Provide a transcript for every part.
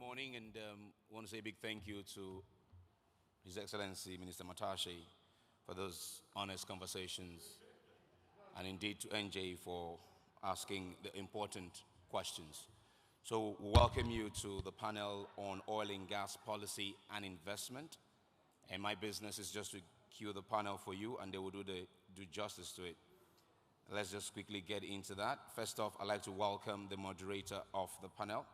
morning, and want to say a big thank you to His Excellency Minister Matashe for those honest conversations, and indeed to NJ for asking the important questions. So we welcome you to the panel on oil and gas policy and investment. And my business is just to cue the panel for you, and they will do justice to it. Let's just quickly get into that. First off, I'd like to welcome the moderator of the panel.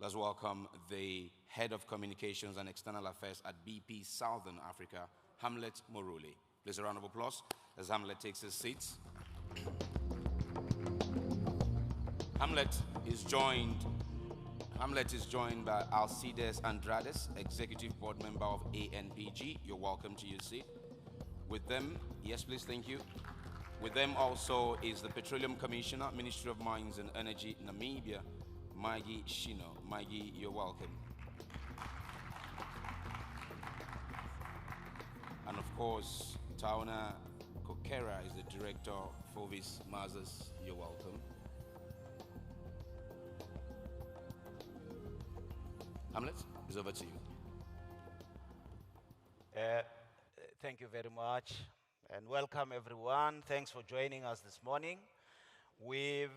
Let's welcome the Head of Communications and External Affairs at BP Southern Africa, Hamlet Moruli. Please a round of applause as Hamlet takes his seat. Hamlet is joined by Alcides Andrades, Executive Board Member of ANPG. You're welcome to your seat. With them, yes please, thank you. With them also is the Petroleum Commissioner, Ministry of Mines and Energy, Namibia, Maggie Shino. Maggie, you're welcome. And of course, Tauna Kokera is the Director of Fovis Mazas. You're welcome. Hamlet, it's over to you. Thank you very much, and welcome everyone. Thanks for joining us this morning. We've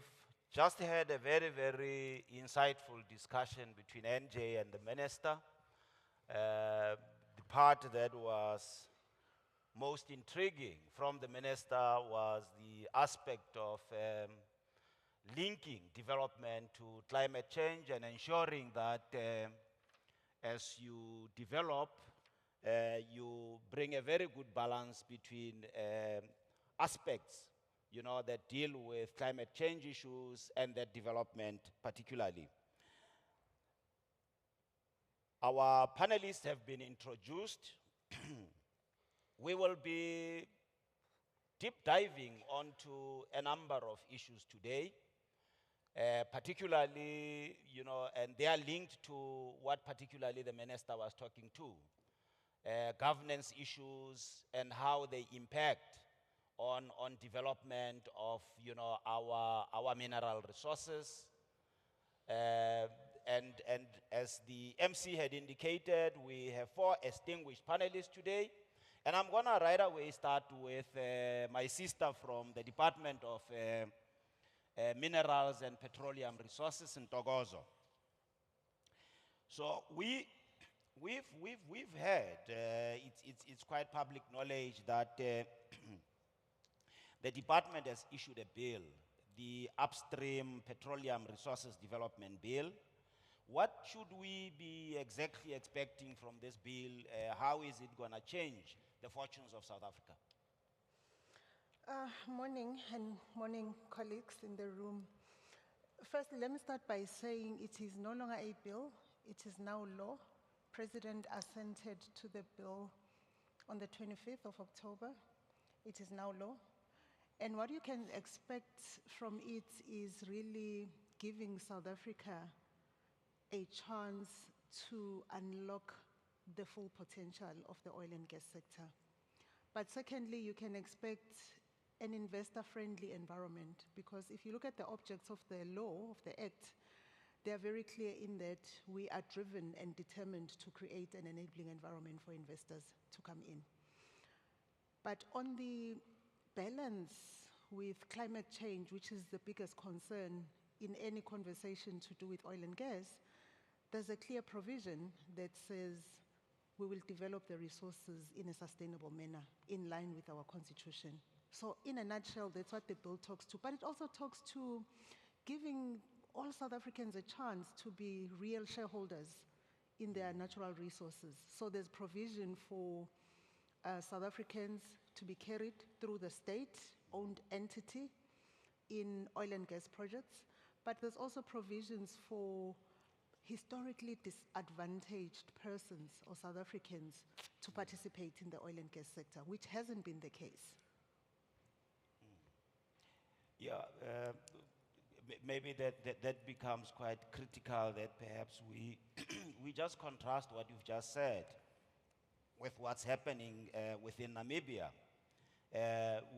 just had a very, very insightful discussion between NJ and the Minister. The part that was most intriguing from the Minister was the aspect of linking development to climate change and ensuring that as you develop, you bring a very good balance between aspects that deal with climate change issues and that development particularly. Our panelists have been introduced. We will be deep diving onto a number of issues today, particularly, and they are linked to what particularly the Minister was talking to, governance issues and how they impact on development of our mineral resources. And as the MC had indicated, we have 4 distinguished panelists today. And I'm going to right away start with my sister from the Department of Minerals and Petroleum Resources in Togozo. So we've heard, it's quite public knowledge that the department has issued a bill, the Upstream Petroleum Resources Development Bill. What should we be exactly expecting from this bill? How is it going to change the fortunes of South Africa? Morning, and morning, colleagues in the room. Firstly, let me start by saying it is no longer a bill, it is now law. President assented to the bill on the 25th of October. It is now law. And what you can expect from it is really giving South Africa a chance to unlock the full potential of the oil and gas sector. But secondly, you can expect an investor-friendly environment, because if you look at the objects of the law, of the Act, they are very clear in that we are driven and determined to create an enabling environment for investors to come in. But on the balance with climate change, which is the biggest concern in any conversation to do with oil and gas, there's a clear provision that says we will develop the resources in a sustainable manner in line with our constitution. So in a nutshell, that's what the bill talks to. But it also talks to giving all South Africans a chance to be real shareholders in their natural resources. So there's provision for South Africans to be carried through the state-owned entity in oil and gas projects. But there's also provisions for historically disadvantaged persons or South Africans to participate in the oil and gas sector, which hasn't been the case. Yeah, maybe that becomes quite critical, that perhaps we just contrast what you've just said with what's happening within Namibia.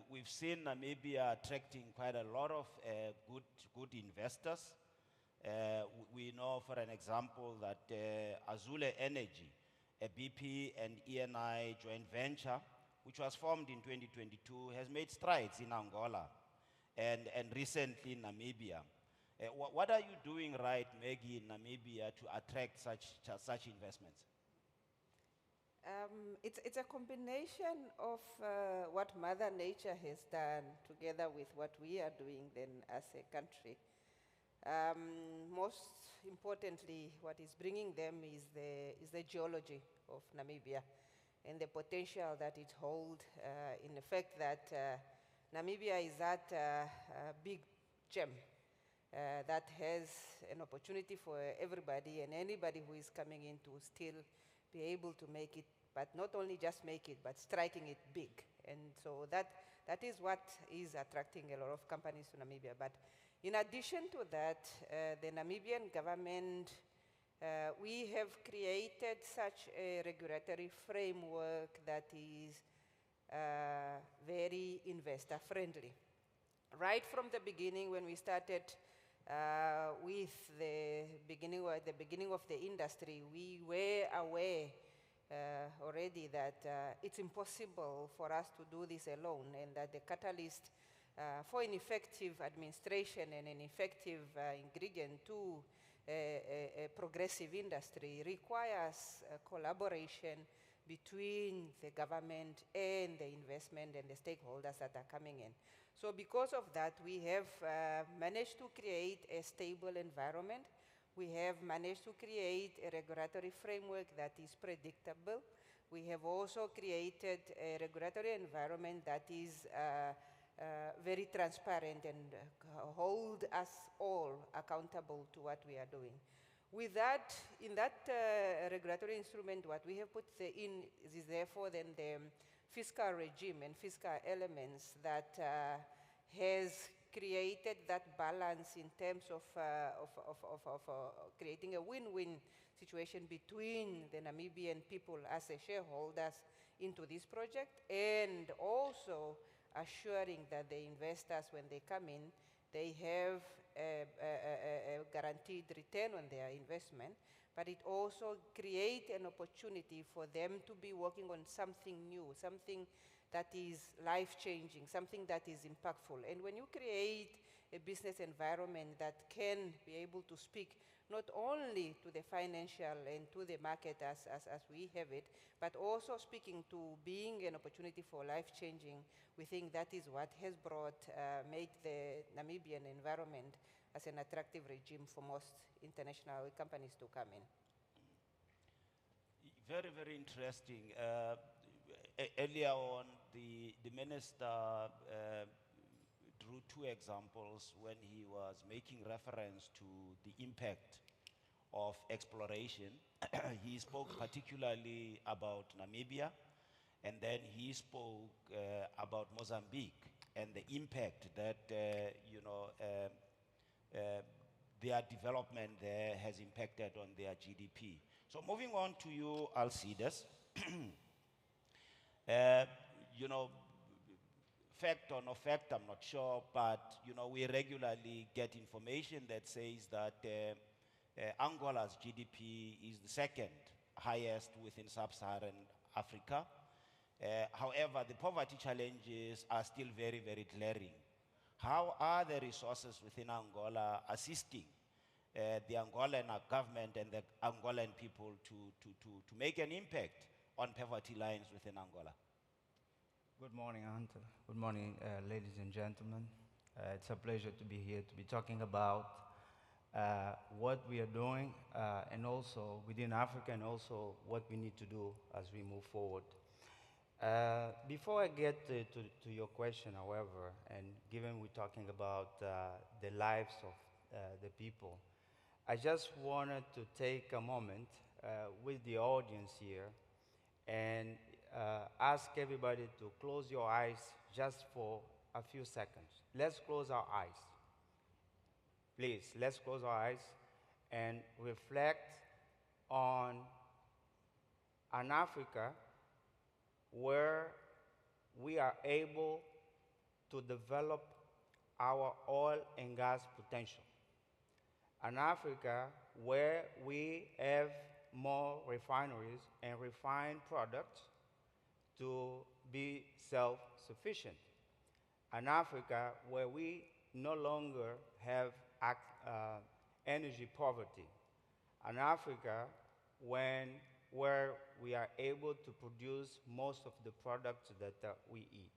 We've seen Namibia attracting quite a lot of good investors. We know, for an example, that Azule Energy, a BP and ENI joint venture, which was formed in 2022, has made strides in Angola and recently Namibia. What are you doing right, Maggie, in Namibia to attract such investments? It's a combination of what Mother Nature has done together with what we are doing then as a country. Most importantly, what is bringing them is the geology of Namibia and the potential that it holds in the fact that Namibia is that big gem that has an opportunity for everybody and anybody who is coming in to still be able to make it, but not only just make it, but striking it big. And so that is what is attracting a lot of companies to Namibia. But in addition to that, the Namibian government, we have created such a regulatory framework that is very investor friendly. Right from the beginning, when we started with the beginning of the industry, we were aware already that it's impossible for us to do this alone, and that the catalyst for an effective administration and an effective ingredient to a progressive industry requires collaboration between the government and the investment and the stakeholders that are coming in. So because of that, we have managed to create a stable environment. We have managed to create a regulatory framework that is predictable. We have also created a regulatory environment that is very transparent and hold us all accountable to what we are doing. With that, in that regulatory instrument, what we have put in is therefore then the fiscal regime and fiscal elements that has created that balance in terms of creating a win-win situation between the Namibian people as a shareholders into this project, and also assuring that the investors, when they come in, they have a guaranteed return on their investment, but it also creates an opportunity for them to be working on something new, something that is life-changing, something that is impactful. And when you create a business environment that can be able to speak not only to the financial and to the market as we have it, but also speaking to being an opportunity for life-changing, we think that is what has made the Namibian environment as an attractive regime for most international companies to come in. Very, very interesting. Earlier on, the minister drew two examples when he was making reference to the impact of exploration. He spoke particularly about Namibia, and then he spoke about Mozambique and the impact that their development there has impacted on their GDP. So moving on to you, Alcides. Fact or no fact, I'm not sure, but we regularly get information that says that Angola's GDP is the second highest within sub-Saharan Africa. However, the poverty challenges are still very, very glaring. How are the resources within Angola assisting the Angolan government and the Angolan people to make an impact on poverty lines within Angola? Good morning, Anta. Good morning, ladies and gentlemen. It's a pleasure to be here to be talking about what we are doing and also within Africa, and also what we need to do as we move forward. Before I get to your question, however, and given we're talking about the lives of the people, I just wanted to take a moment with the audience here and ask everybody to close your eyes just for a few seconds. Let's close our eyes. Please, let's close our eyes and reflect on an Africa where we are able to develop our oil and gas potential. an Africa where we have more refineries and refined products to be self-sufficient. An Africa where we no longer have energy poverty. An Africa where we are able to produce most of the products that we eat.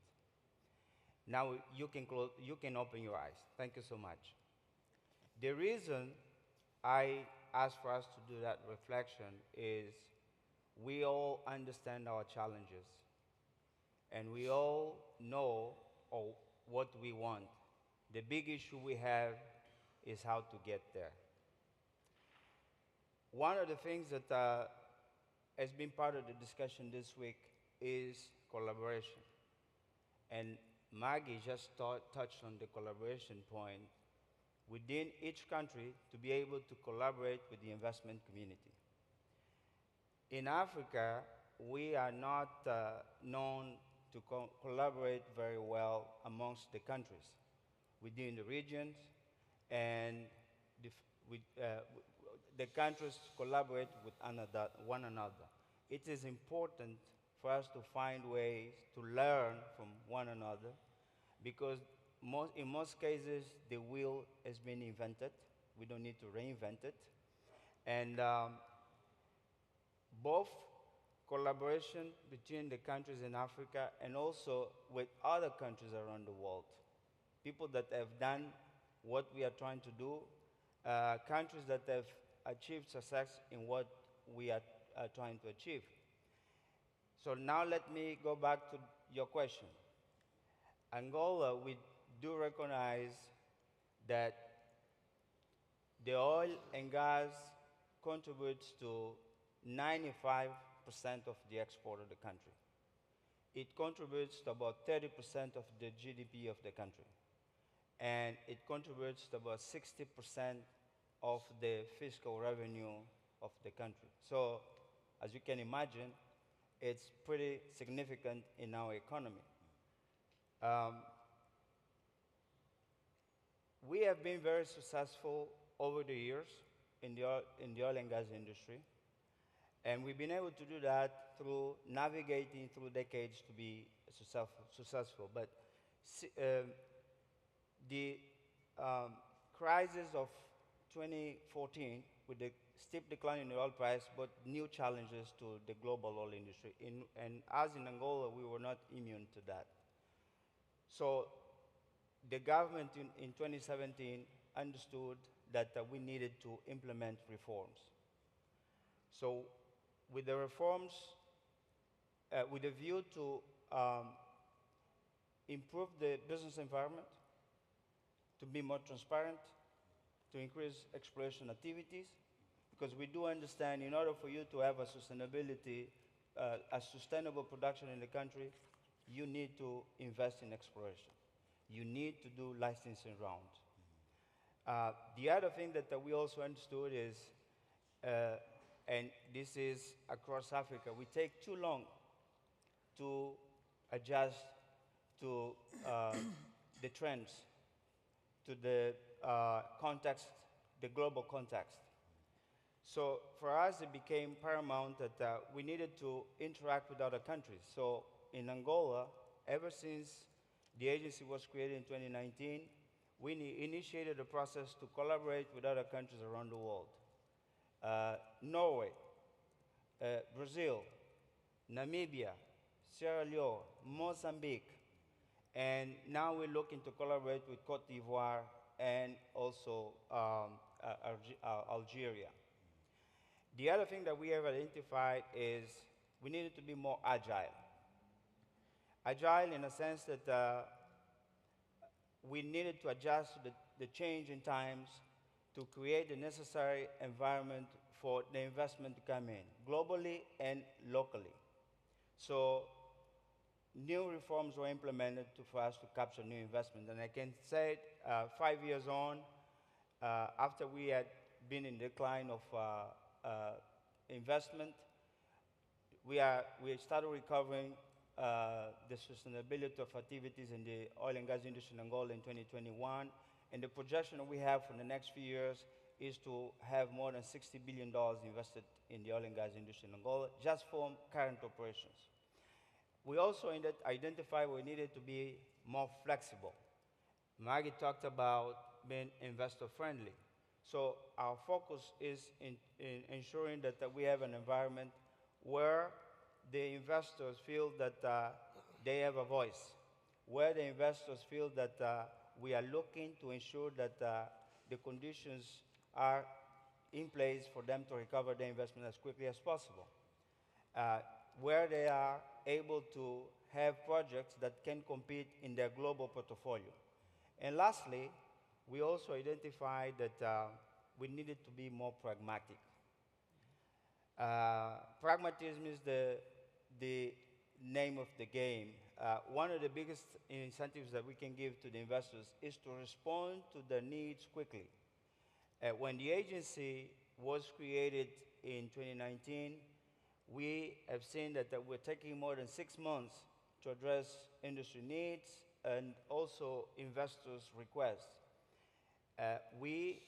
Now you can open your eyes. Thank you so much. The reason I asked for us to do that reflection is we all understand our challenges and we all know what we want. The big issue we have is how to get there. One of the things that has been part of the discussion this week is collaboration. And Maggie just touched on the collaboration point within each country to be able to collaborate with the investment community. In Africa, we are not known to collaborate very well amongst the countries within the regions, and the countries collaborate with one another. It is important for us to find ways to learn from one another because in most cases, the wheel has been invented. We don't need to reinvent it. And both collaboration between the countries in Africa and also with other countries around the world. People that have done what we are trying to do, countries that have achieved success in what we are trying to achieve. So now let me go back to your question. Angola, we do recognize that the oil and gas contributes to 95% of the export of the country. It contributes to about 30% of the GDP of the country. And it contributes to about 60% of the fiscal revenue of the country. So, as you can imagine, it's pretty significant in our economy. We have been very successful over the years in the oil and gas industry, and we've been able to do that through navigating through decades to be successful. But the crisis of 2014, with the steep decline in the oil price, brought new challenges to the global oil industry. And as in Angola, we were not immune to that. So the government in 2017 understood that we needed to implement reforms. So with the reforms, with a view to improve the business environment, to be more transparent, to increase exploration activities, because we do understand in order for you to have a sustainable production in the country, you need to invest in exploration. You need to do licensing rounds. The other thing that we also understood is, and this is across Africa, we take too long to adjust to the trends, to the context, the global context. So for us, it became paramount that we needed to interact with other countries. So in Angola, ever since the agency was created in 2019, we initiated a process to collaborate with other countries around the world. Norway, Brazil, Namibia, Sierra Leone, Mozambique, and now we're looking to collaborate with Cote d'Ivoire and also Algeria. The other thing that we have identified is we needed to be more agile. Agile in a sense that we needed to adjust to the change in times to create the necessary environment for the investment to come in, globally and locally. So new reforms were implemented for us to capture new investment. And I can say 5 years on, after we had been in decline of investment, we started recovering the sustainability of activities in the oil and gas industry in Angola in 2021. And the projection we have for the next few years is to have more than $60 billion invested in the oil and gas industry in Angola, just from current operations. We also identified we needed to be more flexible. Maggie talked about being investor friendly. So our focus is in ensuring that we have an environment where the investors feel that they have a voice, where the investors feel that we are looking to ensure that the conditions are in place for them to recover their investment as quickly as possible, where they are able to have projects that can compete in their global portfolio. And lastly, we also identified that we needed to be more pragmatic. Pragmatism is the name of the game. One of the biggest incentives that we can give to the investors is to respond to their needs quickly. When the agency was created in 2019, we have seen that we're taking more than 6 months to address industry needs and also investors' requests. We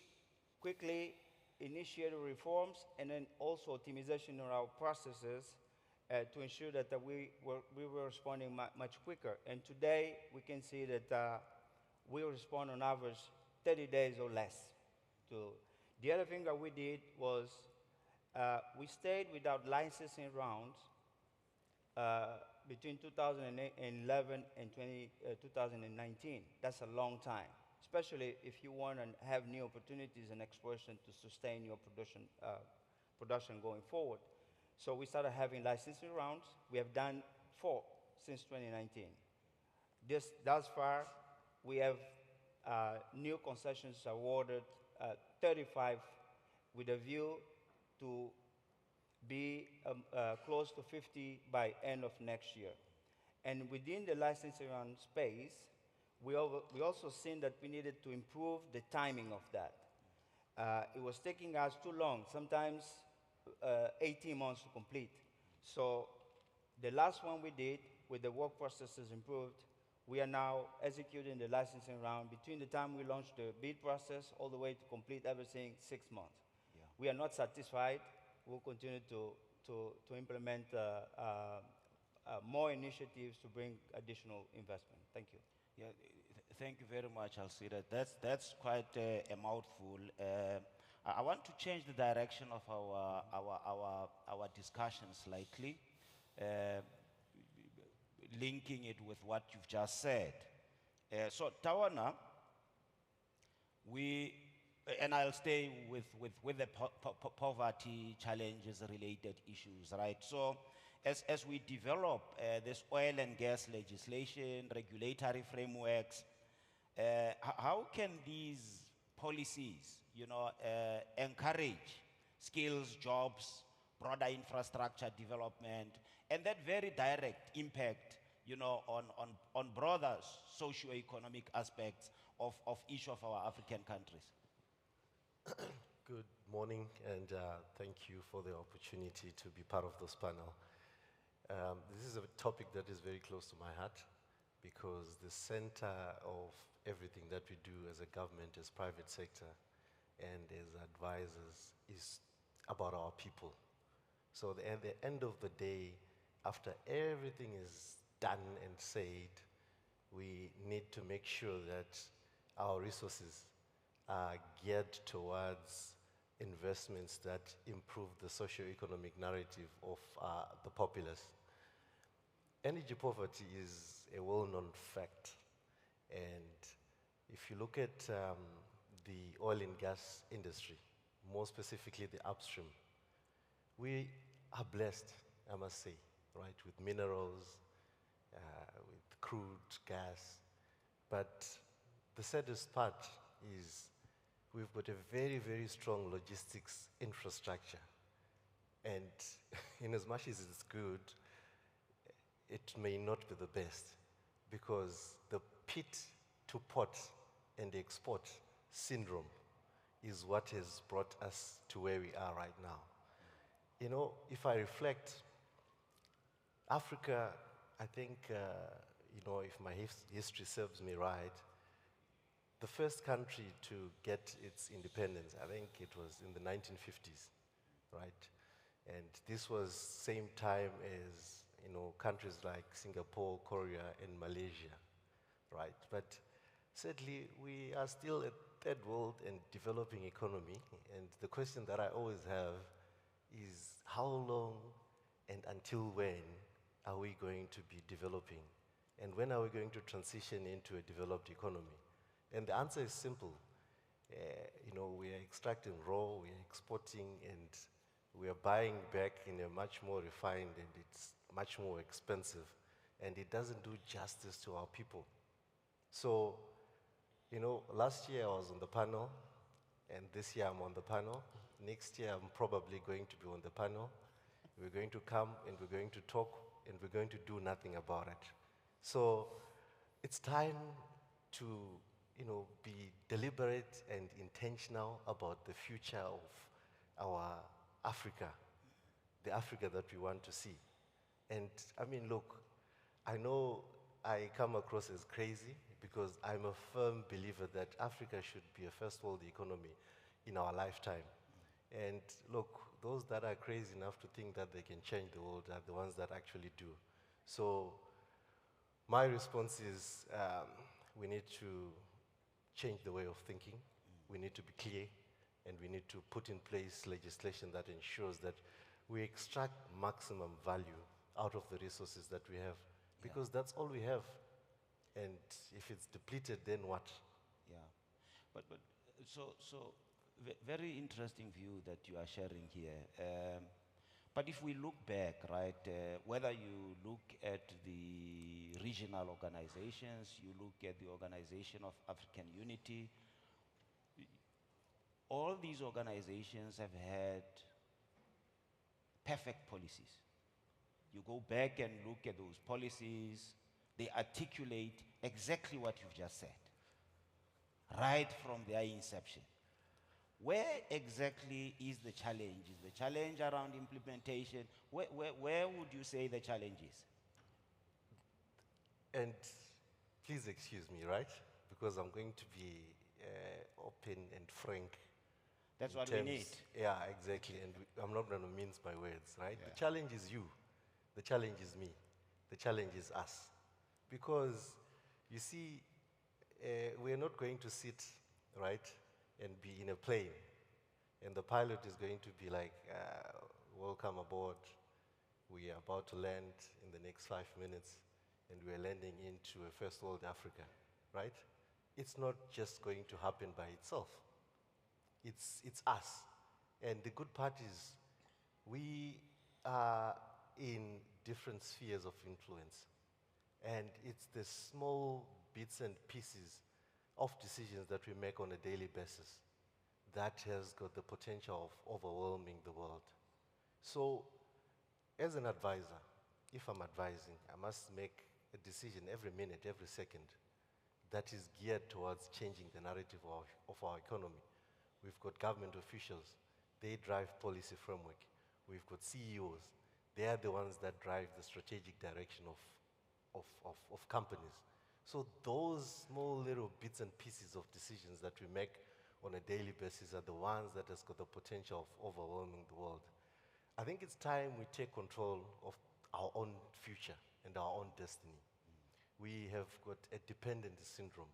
quickly initiated reforms and then also optimization of our processes to ensure that we were responding much quicker. And today, we can see that we respond on average 30 days or less. The other thing that we did was we stayed without licensing rounds between 2011 and 2019. That's a long time, especially if you want to have new opportunities and exploration to sustain your production going forward. So we started having licensing rounds. We have done 4 since 2019. Thus far, we have new concessions awarded, 35, with a view to be close to 50 by end of next year. And within the licensing round space, we also seen that we needed to improve the timing of that. It was taking us too long, sometimes 18 months to complete. So the last one we did, with the work processes improved, we are now executing the licensing round between the time we launched the bid process all the way to complete everything, 6 months. Yeah. We are not satisfied. We'll continue to implement more initiatives to bring additional investment. Thank you. Yeah, thank you very much, Alcida. That's quite a mouthful. I want to change the direction of our discussion slightly, linking it with what you've just said. So Tawana, and I'll stay with the poverty challenges related issues, right? So as we develop this oil and gas legislation, regulatory frameworks, how can these policies, encourage skills, jobs, broader infrastructure development, and that very direct impact, on broader socio-economic aspects of each of our African countries? Good morning, and thank you for the opportunity to be part of this panel. This is a topic that is very close to my heart because the center of everything that we do as a government, as private sector, and as advisors is about our people. So at the end of the day, after everything is done and said, we need to make sure that our resources are geared towards investments that improve the socio-economic narrative of the populace. Energy poverty is a well-known fact, and if you look at the oil and gas industry, more specifically the upstream, we are blessed, I must say, right, with minerals, with crude gas, but the saddest part is we've got a very, very strong logistics infrastructure. And in as much as it's good, it may not be the best because the pit to port and export syndrome is what has brought us to where we are right now. If I reflect, Africa, I think, if my history serves me right, the first country to get its independence, I think it was in the 1950s, right? And this was same time as, you know, countries like Singapore, Korea, and Malaysia, right? But sadly, we are still a third world and developing economy. And the question that I always have is how long and until when are we going to be developing? And when are we going to transition into a developed economy? And the answer is simple. You know, we are extracting raw, we are exporting, and we are buying back in a much more refined, and it's much more expensive. And it doesn't do justice to our people. So, you know, last year I was on the panel, and this year I'm on the panel. Next year I'm probably going to be on the panel. We're going to come and we're going to talk and we're going to do nothing about it. So it's time to, you know, be deliberate and intentional about the future of our Africa, the Africa that we want to see. And I mean, look, I know I come across as crazy because I'm a firm believer that Africa should be a first world economy in our lifetime. And look, those that are crazy enough to think that they can change the world are the ones that actually do. So my response is we need to change the way of thinking. We need to be clear, and we need to put in place legislation that ensures that we extract maximum value out of the resources that we have, because that's all we have. And if it's depleted, then what? Yeah. But very interesting view that you are sharing here. But if we look back, right, whether you look at the regional organizations, you look at the Organization of African Unity, all these organizations have had perfect policies. You go back and look at those policies, they articulate exactly what you've just said, right from their inception. Where exactly is the challenge? Is the challenge around implementation? Where would you say the challenge is? And please excuse me, right? Because I'm going to be open and frank. That's in what we need. Yeah, exactly. And I'm not going to mince my words, right? Yeah. The challenge is you. The challenge is me. The challenge is us. Because, you see, we're not going to sit, right, and be in a plane. And the pilot is going to be like, welcome aboard. We are about to land in the next 5 minutes, and we're landing into a first world Africa, right? It's not just going to happen by itself. It's us. And the good part is we are in different spheres of influence. And it's the small bits and pieces of decisions that we make on a daily basis that has got the potential of overwhelming the world. So, as an advisor, if I'm advising, I must make a decision every minute, every second that is geared towards changing the narrative of our economy. We've got government officials, they drive policy framework. We've got CEOs, they are the ones that drive the strategic direction of companies. So those small little bits and pieces of decisions that we make on a daily basis are the ones that has got the potential of overwhelming the world. I think it's time we take control of our own future and our own destiny. We have got a dependency syndrome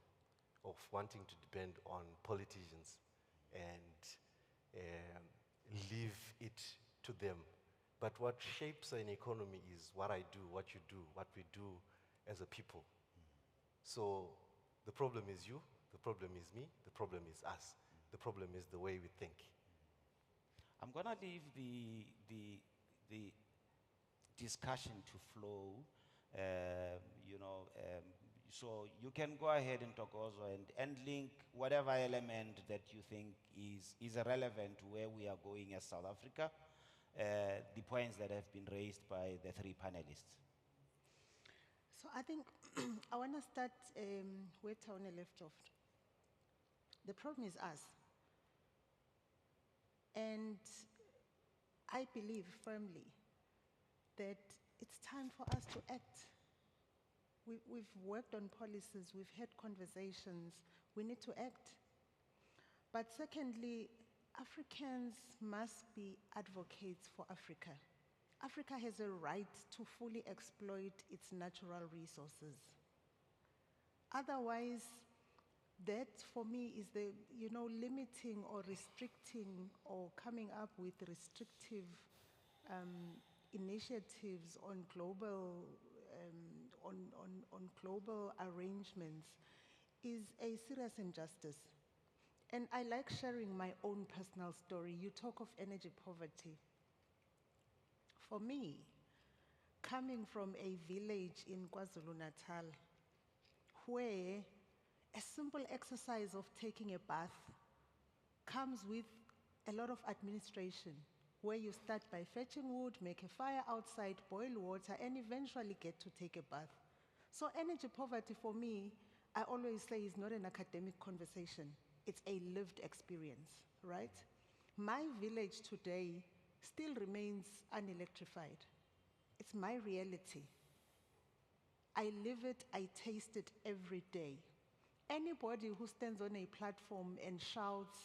of wanting to depend on politicians and leave it to them. But what shapes an economy is what I do, what you do, what we do as a people. So the problem is you, the problem is me, the problem is us. The problem is the way we think. I'm going to leave the discussion to flow, so you can go ahead and talk also and link whatever element that you think is relevant to where we are going as South Africa, the points that have been raised by the three panelists. So I think I want to start where Tony left off. The problem is us. And I believe firmly that it's time for us to act. We've worked on policies, we've had conversations, We need to act. But secondly, Africans must be advocates for Africa. Africa has a right to fully exploit its natural resources. Otherwise, that for me is the, limiting or restricting or coming up with restrictive initiatives on global, on global arrangements is a serious injustice. And I like sharing my own personal story. You talk of energy poverty. For me, coming from a village in KwaZulu-Natal, where a simple exercise of taking a bath comes with a lot of administration, where you start by fetching wood, make a fire outside, boil water, and eventually get to take a bath. So energy poverty for me, I always say, is not an academic conversation. It's a lived experience, right? My village today still remains unelectrified. It's my reality. I live it, I taste it every day. Anybody who stands on a platform and shouts,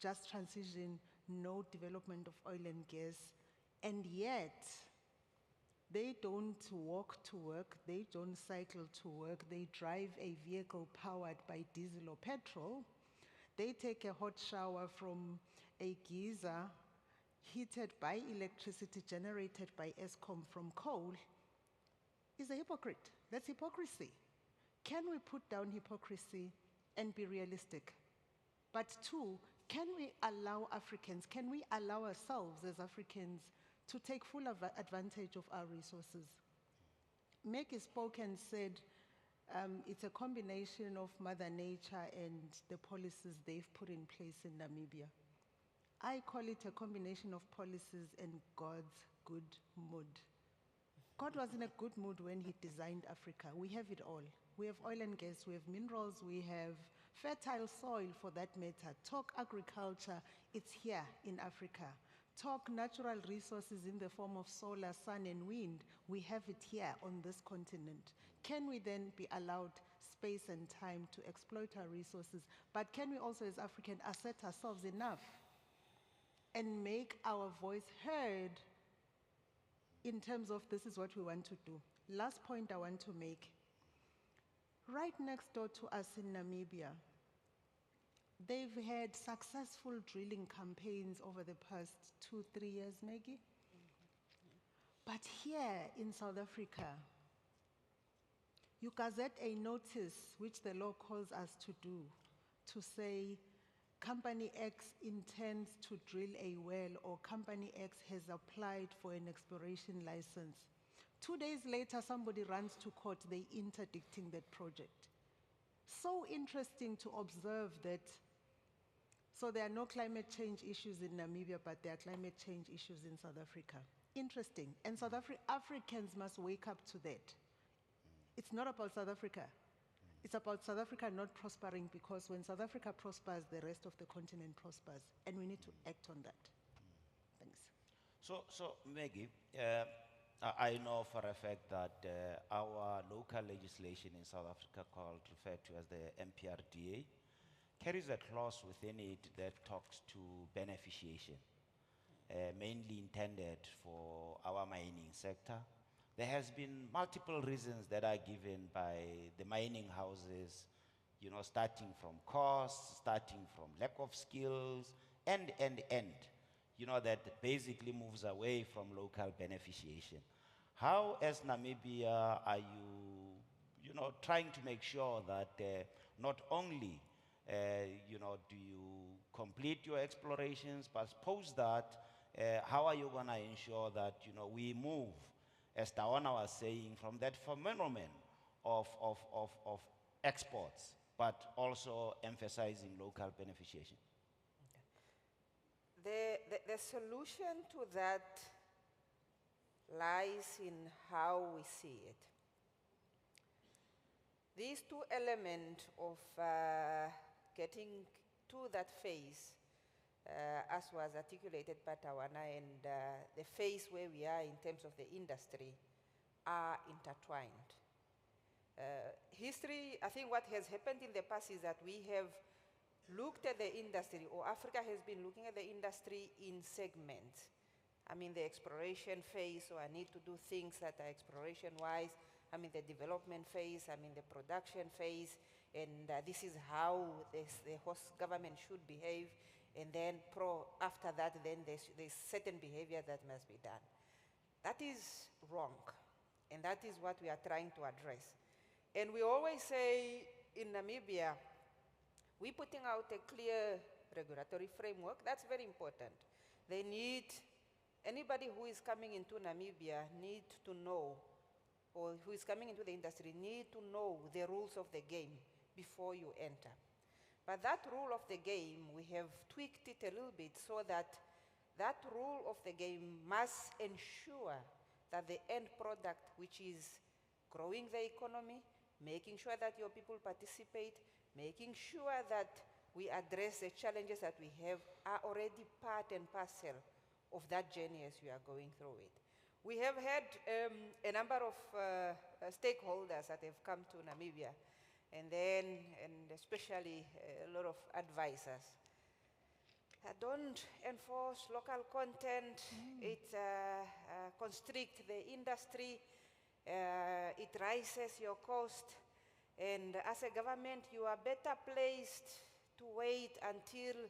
just transition, no development of oil and gas, and yet they don't walk to work, they don't cycle to work, they drive a vehicle powered by diesel or petrol, they take a hot shower from a geyser heated by electricity generated by Eskom from coal, is a hypocrite. That's hypocrisy. Can we put down hypocrisy and be realistic? But two, can we allow Africans, can we allow ourselves as Africans to take full advantage of our resources? Maggie spoke and said it's a combination of Mother Nature and the policies they've put in place in Namibia. I call it a combination of policies and God's good mood. God was in a good mood when he designed Africa. We have it all. We have oil and gas, we have minerals, we have fertile soil for that matter. Talk agriculture, it's here in Africa. Talk natural resources in the form of solar, sun, and wind, we have it here on this continent. Can we then be allowed space and time to exploit our resources? But can we also, as Africans, assert ourselves enough and make our voice heard in terms of this is what we want to do? Last point I want to make. Right next door to us in Namibia, they've had successful drilling campaigns over the past 2-3 years, Maggie. But here in South Africa, you gazette a notice, which the law calls us to do, to say Company X intends to drill a well, or Company X has applied for an exploration license. 2 days later, somebody runs to court, they interdicting that project. So interesting to observe that. So there are no climate change issues in Namibia, but there are climate change issues in South Africa. Interesting. And Africans must wake up to that. It's not about South Africa. It's about South Africa not prospering, because when South Africa prospers, the rest of the continent prospers. And we need to act on that. Thanks. So Maggie, I know for a fact that our local legislation in South Africa, referred to as the MPRDA, carries a clause within it that talks to beneficiation, mainly intended for our mining sector. There has been multiple reasons that are given by the mining houses, starting from costs, starting from lack of skills, and, that basically moves away from local beneficiation. How, as Namibia, are you, trying to make sure that not only, do you complete your explorations, but post that, how are you going to ensure that, we move, as Tawana was saying, from that phenomenon of exports, but also emphasizing local beneficiation? The solution to that lies in how we see it. These two elements of getting to that phase, as was articulated by Tawana, and the phase where we are in terms of the industry, are intertwined. History, I think what has happened in the past is that we have looked at the industry, or Africa has been looking at the industry in segments. I'm in the exploration phase, so I need to do things that are exploration-wise. I'm in the development phase, I'm in the production phase, and this is how the host government should behave. And then after that, then there's certain behavior that must be done. That is wrong, and that is what we are trying to address. And we always say in Namibia, we're putting out a clear regulatory framework. That's very important. Anybody who is coming into Namibia need to know, or who is coming into the industry need to know the rules of the game before you enter. But that rule of the game, we have tweaked it a little bit so that that rule of the game must ensure that the end product, which is growing the economy, making sure that your people participate, making sure that we address the challenges that we have, are already part and parcel of that journey as we are going through it. We have had a number of stakeholders that have come to Namibia, and especially a lot of advisors. Don't enforce local content. It constricts the industry. It rises your cost. And as a government, you are better placed to wait until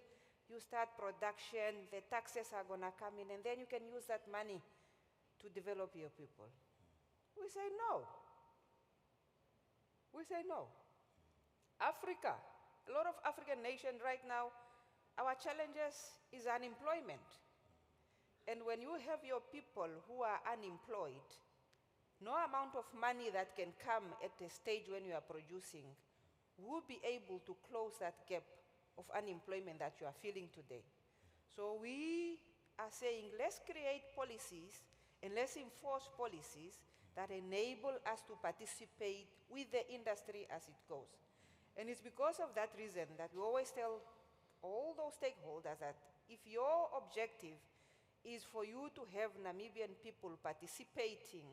you start production, the taxes are going to come in, and then you can use that money to develop your people. We say no. We say no. Africa, a lot of African nations right now, our challenges is unemployment. And when you have your people who are unemployed, no amount of money that can come at a stage when you are producing will be able to close that gap of unemployment that you are feeling today. So we are saying, let's create policies and let's enforce policies that enable us to participate with the industry as it goes. And it's because of that reason that we always tell all those stakeholders that if your objective is for you to have Namibian people participating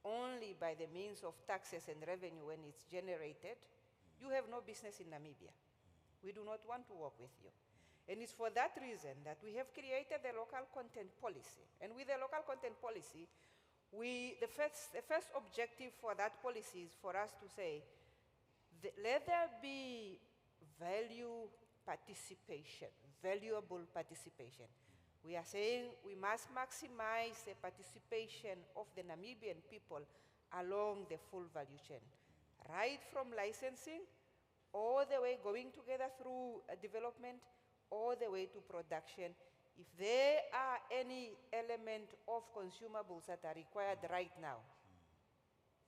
only by the means of taxes and revenue when it's generated, you have no business in Namibia. We do not want to work with you. And it's for that reason that we have created the local content policy. And with the local content policy, the first objective for that policy is for us to say, let there be value participation, valuable participation. We are saying we must maximize the participation of the Namibian people along the full value chain, right from licensing, all the way going together through development, all the way to production. If there are any element of consumables that are required right now,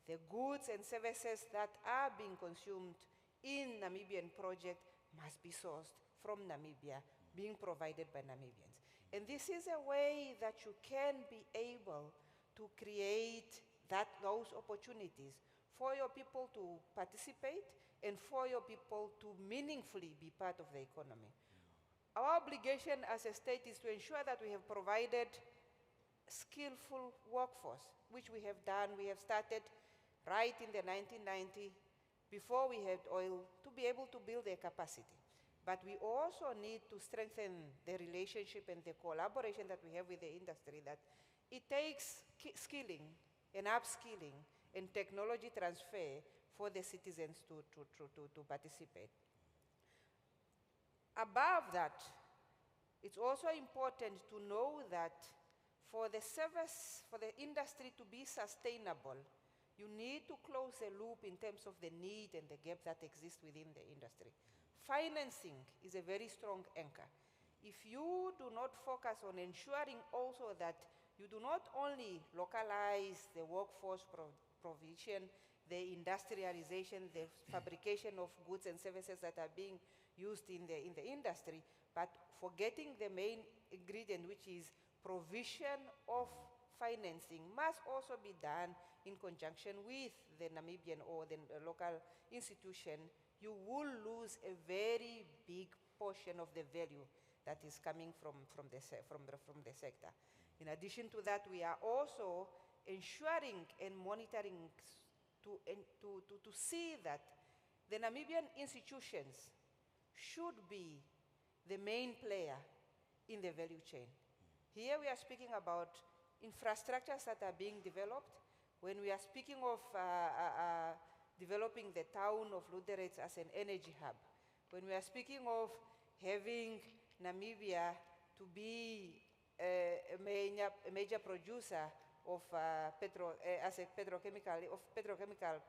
the goods and services that are being consumed in Namibian project must be sourced from Namibia, being provided by Namibians. And this is a way that you can be able to create those opportunities for your people to participate and for your people to meaningfully be part of the economy. Our obligation as a state is to ensure that we have provided skillful workforce, which we have done. We have started right in the 1990s, before we had oil, to be able to build their capacity. But we also need to strengthen the relationship and the collaboration that we have with the industry, that it takes skilling and upskilling and technology transfer for the citizens to participate. Above that, it's also important to know that for the service, for the industry to be sustainable, you need to close the loop in terms of the need and the gap that exists within the industry. Financing is a very strong anchor. If you do not focus on ensuring also that you do not only localize the workforce provision, the industrialization, the fabrication of goods and services that are being used in the industry, but forgetting the main ingredient, which is provision of financing, must also be done in conjunction with the Namibian or the local institution. You will lose a very big portion of the value that is coming from the sector. In addition to that, we are also ensuring and monitoring to see that the Namibian institutions should be the main player in the value chain. Here we are speaking about infrastructures that are being developed. When we are speaking of developing the town of Lutherets as an energy hub, when we are speaking of having Namibia to be a major producer of as a petrochemical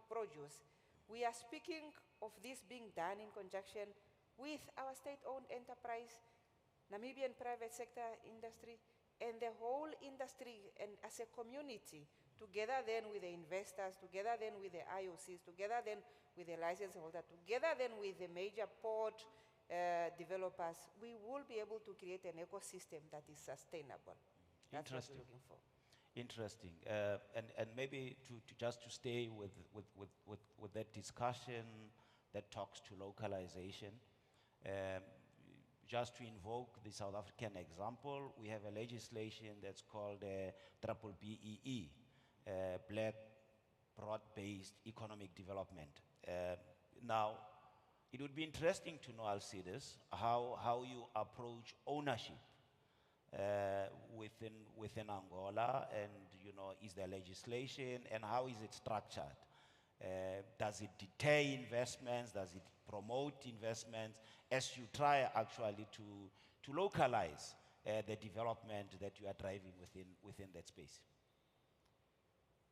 produce, we are speaking of this being done in conjunction with our state-owned enterprise, Namibian private sector industry, and the whole industry, and as a community, together then with the investors, together then with the IOCs, together then with the license holder, together then with the major port developers, we will be able to create an ecosystem that is sustainable. That's what we're looking for. Interesting. And maybe just to stay with that discussion that talks to localization, just to invoke the South African example, we have a legislation that's called Triple BEE, Black Broad-Based Economic Development. Now, it would be interesting to know, Alcides, how you approach ownership within Angola, and is there legislation, and how is it structured? Does it deter investments? Does it promote investments as you try actually to localize the development that you are driving within that space?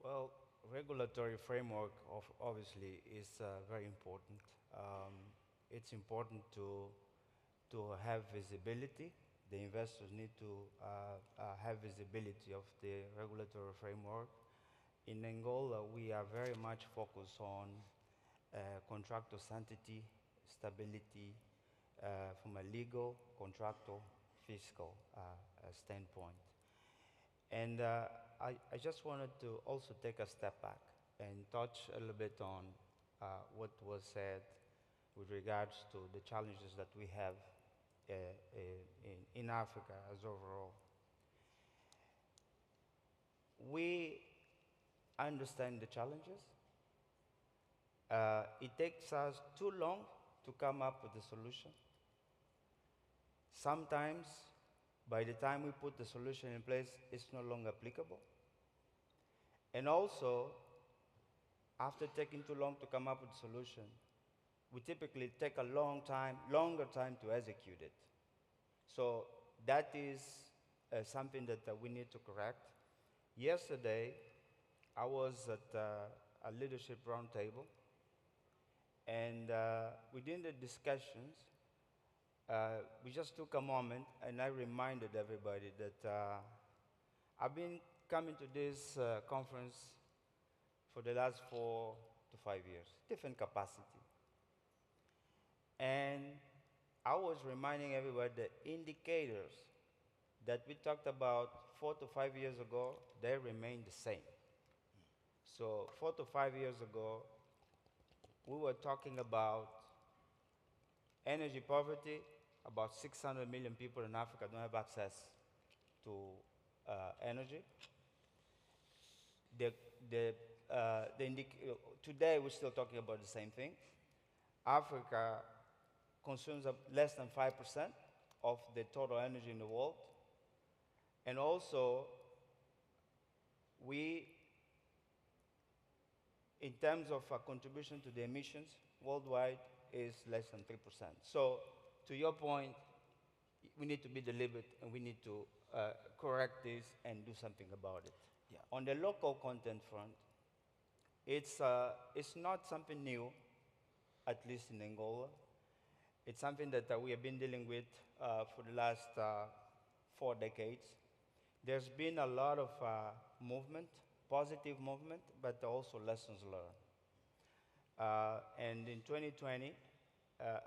Well, regulatory framework obviously is very important. It's important to have visibility. The investors need to have visibility of the regulatory framework. In Angola, we are very much focused on contractor sanctity, stability, from a legal, contractual, fiscal standpoint. And I just wanted to also take a step back and touch a little bit on what was said with regards to the challenges that we have in Africa as overall. We understand the challenges. It takes us too long to come up with a solution. Sometimes, by the time we put the solution in place, it's no longer applicable. And also, after taking too long to come up with a solution, we typically take a longer time to execute it. So that is something that we need to correct. Yesterday, I was at a leadership roundtable, and within the discussions, we just took a moment, and I reminded everybody that I've been coming to this conference for the last 4 to 5 years, different capacity. And I was reminding everybody that indicators that we talked about 4 to 5 years ago, they remain the same. So 4 to 5 years ago, we were talking about energy poverty. About 600 million people in Africa don't have access to energy. Today, we're still talking about the same thing. Africa consumes less than 5% of the total energy in the world. And also, we, in terms of contribution to the emissions worldwide, is less than 3%. So, to your point, we need to be deliberate, and we need to correct this and do something about it. Yeah. On the local content front, it's not something new, at least in Angola. It's something that we have been dealing with for the last 4 decades. There's been a lot of movement, positive movement, but also lessons learned. And in 2020,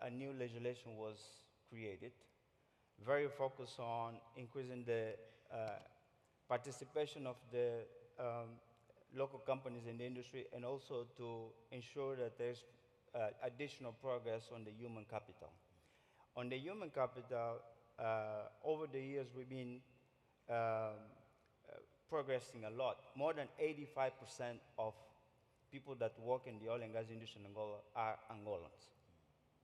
a new legislation was created, very focused on increasing the participation of the local companies in the industry, and also to ensure that there's additional progress on the human capital. On the human capital, over the years, we've been progressing a lot. More than 85% of people that work in the oil and gas industry in Angola are Angolans.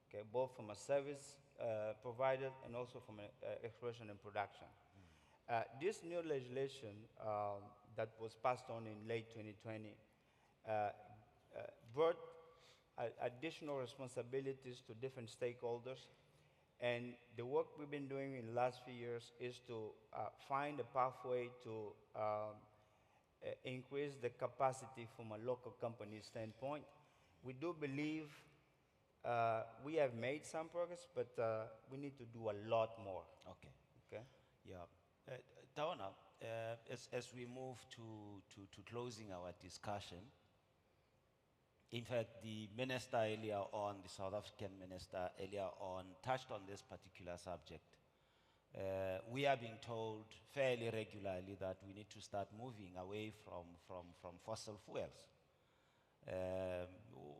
Okay, both from a service provider and also from exploration and production. This new legislation that was passed on in late 2020 brought additional responsibilities to different stakeholders. And the work we've been doing in the last few years is to find a pathway to increase the capacity from a local company standpoint. We do believe we have made some progress, but we need to do a lot more. Okay. Okay? Yeah. Tawana, as we move to closing our discussion, in fact, the minister earlier on, the South African minister earlier on, touched on this particular subject. We are being told fairly regularly that we need to start moving away from fossil fuels.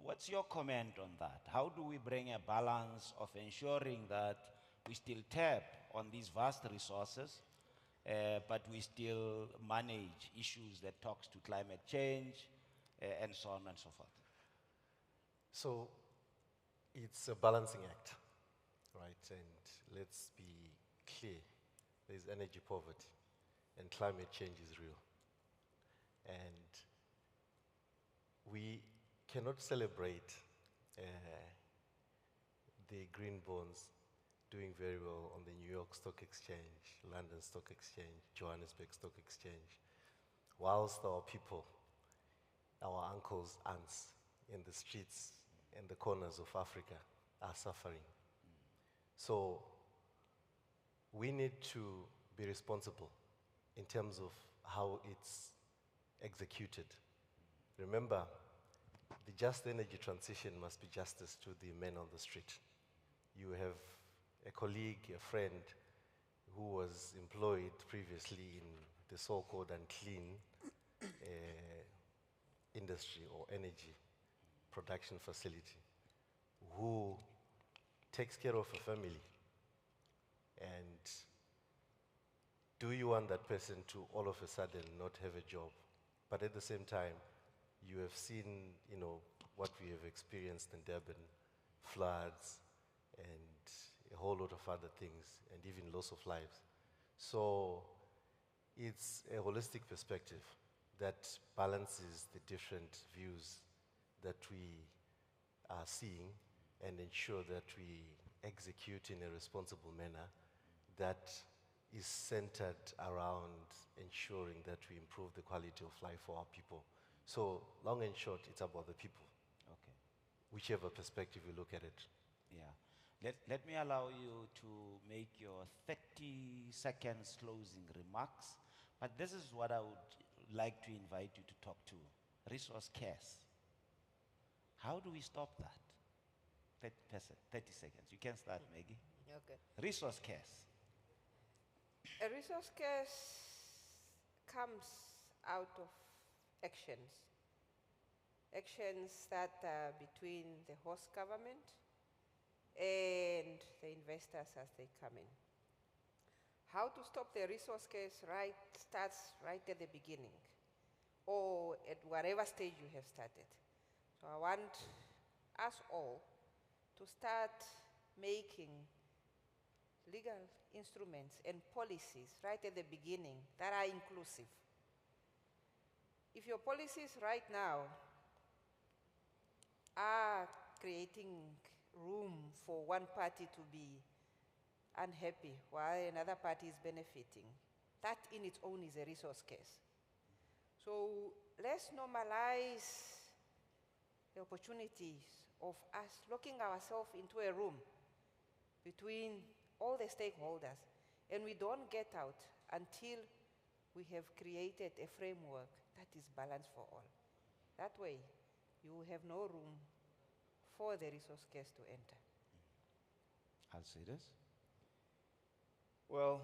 What's your comment on that? How do we bring a balance of ensuring that we still tap on these vast resources, but we still manage issues that talks to climate change, and so on and so forth? So it's a balancing act, right? And let's be clear, there's energy poverty and climate change is real. And we cannot celebrate the green bonds doing very well on the New York Stock Exchange, London Stock Exchange, Johannesburg Stock Exchange, whilst our people, our uncles, aunts in the streets and the corners of Africa are suffering. So we need to be responsible in terms of how it's executed. Remember, the just energy transition must be justice to the men on the street. You have a colleague, a friend, who was employed previously in the so-called unclean industry or energy production facility, who takes care of a family. And do you want that person to all of a sudden not have a job? But at the same time, you have seen, what we have experienced in Durban, floods and a whole lot of other things, and even loss of lives. So it's a holistic perspective that balances the different views that we are seeing and ensure that we execute in a responsible manner that is centered around ensuring that we improve the quality of life for our people. So long and short, it's about the people. Okay. Whichever perspective you look at it. Yeah. Let me allow you to make your 30 seconds closing remarks. But this is what I would like to invite you to talk to. Resource cares. How do we stop that? 30 seconds. You can start, Maggie. Okay. Resource cares. A resource curse comes out of actions. Actions that are between the host government and the investors as they come in. How to stop the resource curse starts right at the beginning or at whatever stage you have started. So I want us all to start making legal instruments and policies right at the beginning that are inclusive. If your policies right now are creating room for one party to be unhappy while another party is benefiting, that in its own is a resource case. So let's normalize the opportunities of us locking ourselves into a room between all the stakeholders, and we don't get out until we have created a framework that is balanced for all. That way, you will have no room for the resource case to enter. I'll say this. Well,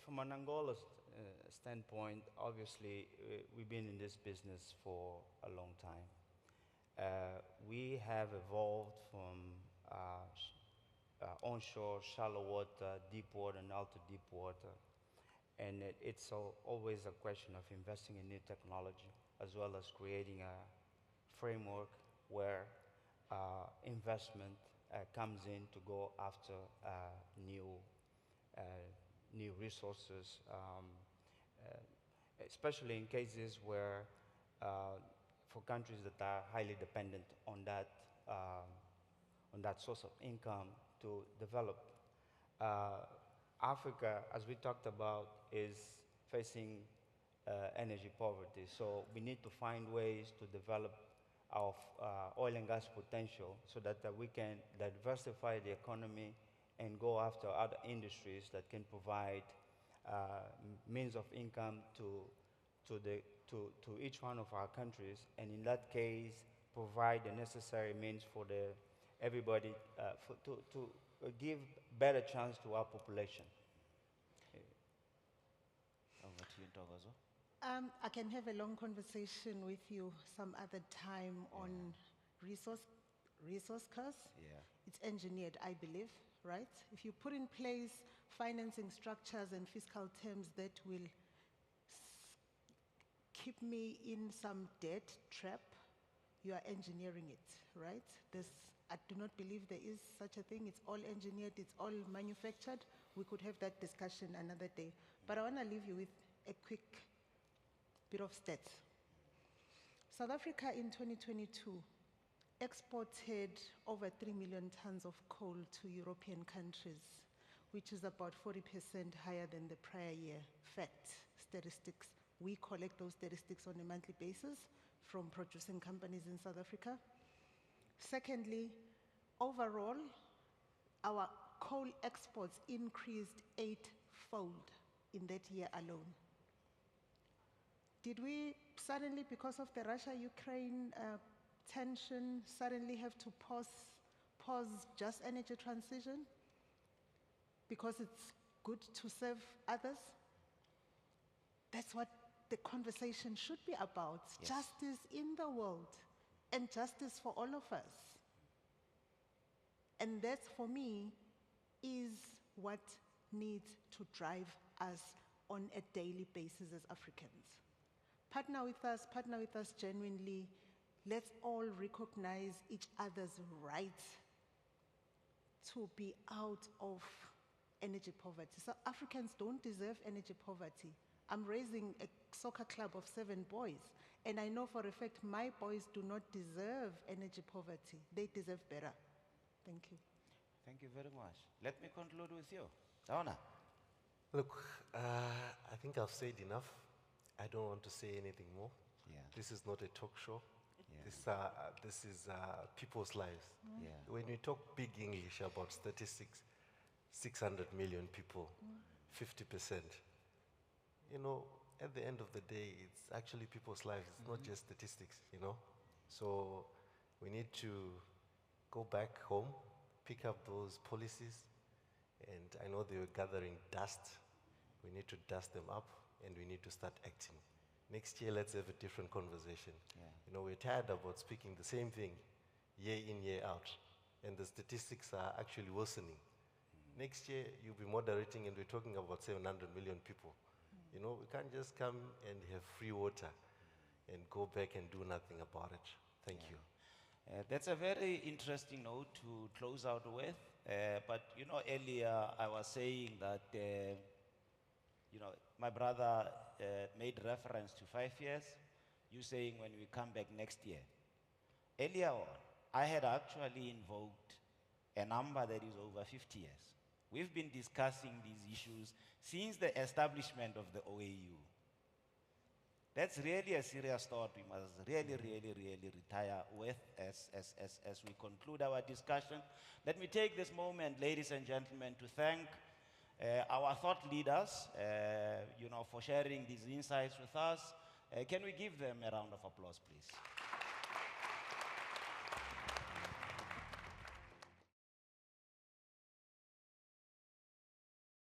from an Angola standpoint, obviously, we've been in this business for a long time. We have evolved from onshore, shallow water, deep water, and ultra deep water. And it's always a question of investing in new technology as well as creating a framework where investment comes in to go after new, uh, new resources, especially in cases where, for countries that are highly dependent on that source of income to develop. Uh, Africa, as we talked about, is facing energy poverty. So we need to find ways to develop our oil and gas potential so that we can diversify the economy and go after other industries that can provide means of income to each one of our countries, and in that case, provide the necessary means for everybody to give better chance to our population. Over to you, Ntokozo. I can have a long conversation with you some other time on resource costs. Yeah. It's engineered, I believe, right? If you put in place financing structures and fiscal terms that will keep me in some debt trap, you are engineering it, right? I do not believe there is such a thing. It's all engineered, it's all manufactured. We could have that discussion another day. But I want to leave you with a quick bit of stats. South Africa in 2022 exported over 3 million tons of coal to European countries, which is about 40% higher than the prior year. Fact, statistics. We collect those statistics on a monthly basis from producing companies in South Africa. Secondly, overall, our coal exports increased 8-fold in that year alone. Did we suddenly, because of the Russia-Ukraine tension, suddenly have to pause just energy transition because it's good to serve others? That's what the conversation should be about. Yes. Justice in the world and justice for all of us. And that, for me, is what needs to drive us on a daily basis as Africans. Partner with us genuinely. Let's all recognize each other's right to be out of energy poverty. So Africans don't deserve energy poverty. I'm raising a soccer club of 7 boys, and I know for a fact my boys do not deserve energy poverty. They deserve better. Thank you. Thank you very much. Let me conclude with you. Daona. Look, I think I've said enough. I don't want to say anything more. Yeah. This is not a talk show. Yeah. This is people's lives. Yeah. When we talk big English about statistics, 600 million people, 50%, you know, at the end of the day, it's actually people's lives. It's not just statistics, you know. So we need to go back home, pick up those policies, and I know they were gathering dust. We need to dust them up, and we need to start acting. Next year, let's have a different conversation. Yeah. You know, we're tired about speaking the same thing year in, year out, and the statistics are actually worsening. Next year, you'll be moderating, and we're talking about 700 million people. You know, we can't just come and have free water and go back and do nothing about it. Thank you. That's a very interesting note to close out with. But, you know, earlier I was saying that, you know, my brother made reference to 5 years. You saying when we come back next year. Earlier on, I had actually invoked a number that is over 50 years. We've been discussing these issues since the establishment of the OAU. That's really a serious thought we must really retire with as we conclude our discussion. Let me take this moment, ladies and gentlemen, to thank our thought leaders, you know, for sharing these insights with us. Can we give them a round of applause, please?